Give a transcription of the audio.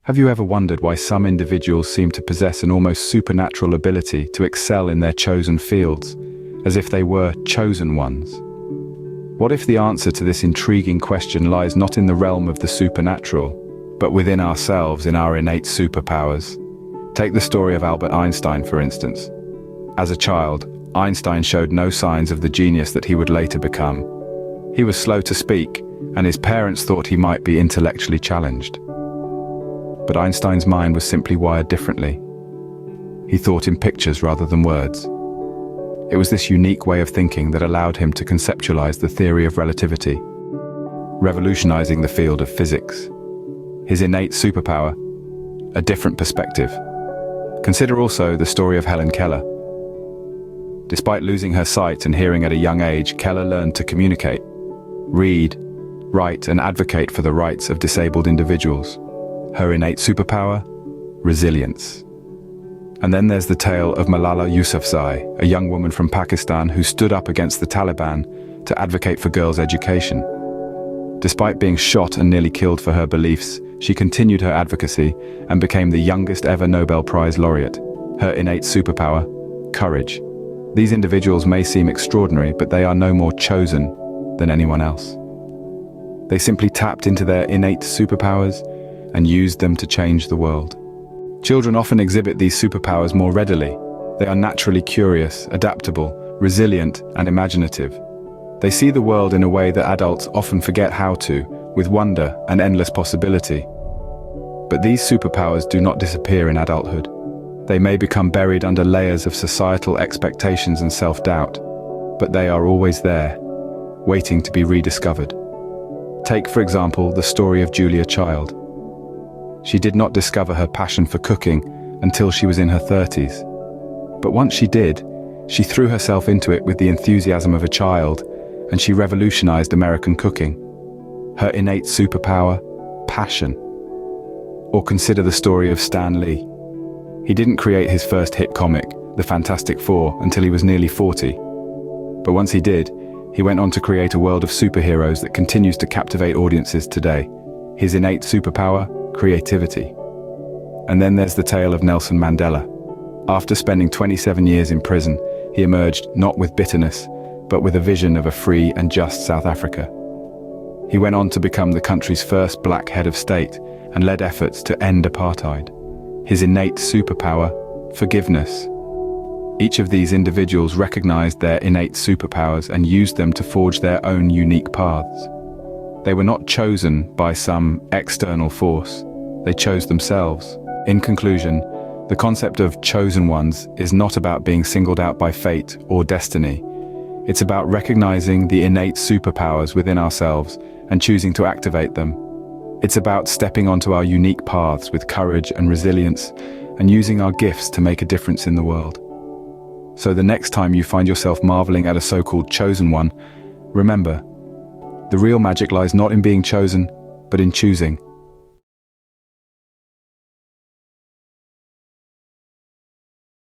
Have you ever wondered why some individuals seem to possess an almost supernatural ability to excel in their chosen fields, as if they were chosen ones? What if the answer to this intriguing question lies not in the realm of the supernatural, but within ourselves, in our innate superpowers? Take the story of Albert Einstein, for instance. As a child, Einstein showed no signs of the genius that he would later become. He was slow to speak, and his parents thought he might be intellectually challenged. But Einstein's mind was simply wired differently. He thought in pictures rather than words. It was this unique way of thinking that allowed him to conceptualize the theory of relativity, revolutionizing the field of physics. His innate superpower, a different perspective. Consider also the story of Helen Keller. Despite losing her sight and hearing at a young age, Keller learned to communicate, read, write, and advocate for the rights of disabled individuals. Her innate superpower? Resilience. And then there's the tale of Malala Yousafzai, a young woman from Pakistan who stood up against the Taliban to advocate for girls' education. Despite being shot and nearly killed for her beliefs, she continued her advocacy and became the youngest ever Nobel Prize laureate. Her innate superpower? Courage. These individuals may seem extraordinary, but they are no more chosen than anyone else. They simply tapped into their innate superpowers and used them to change the world. Children often exhibit these superpowers more readily. They are naturally curious, adaptable, resilient, and imaginative. They see the world in a way that adults often forget how to, with wonder and endless possibility. But these superpowers do not disappear in adulthood. They may become buried under layers of societal expectations and self-doubt, but they are always there, waiting to be rediscovered. Take, for example, the story of Julia Child. She did not discover her passion for cooking until she was in her 30s. But once she did, she threw herself into it with the enthusiasm of a child, and she revolutionized American cooking. Her innate superpower? Passion. Or consider the story of Stan Lee. He didn't create his first hit comic, The Fantastic Four, until he was nearly 40. But once he did, he went on to create a world of superheroes that continues to captivate audiences today. His innate superpower? Creativity. And then there's the tale of Nelson Mandela. After spending 27 years in prison, he emerged not with bitterness, but with a vision of a free and just South Africa. He went on to become the country's first black head of state and led efforts to end apartheid. His innate superpower? Forgiveness. Each of these individuals recognized their innate superpowers and used them to forge their own unique paths. They were not chosen by some external force. They chose themselves. In conclusion, the concept of chosen ones is not about being singled out by fate or destiny. It's about recognizing the innate superpowers within ourselves and choosing to activate them. It's about stepping onto our unique paths with courage and resilience and using our gifts to make a difference in the world. So the next time you find yourself marveling at a so-called chosen one, remember, the real magic lies not in being chosen, but in choosing.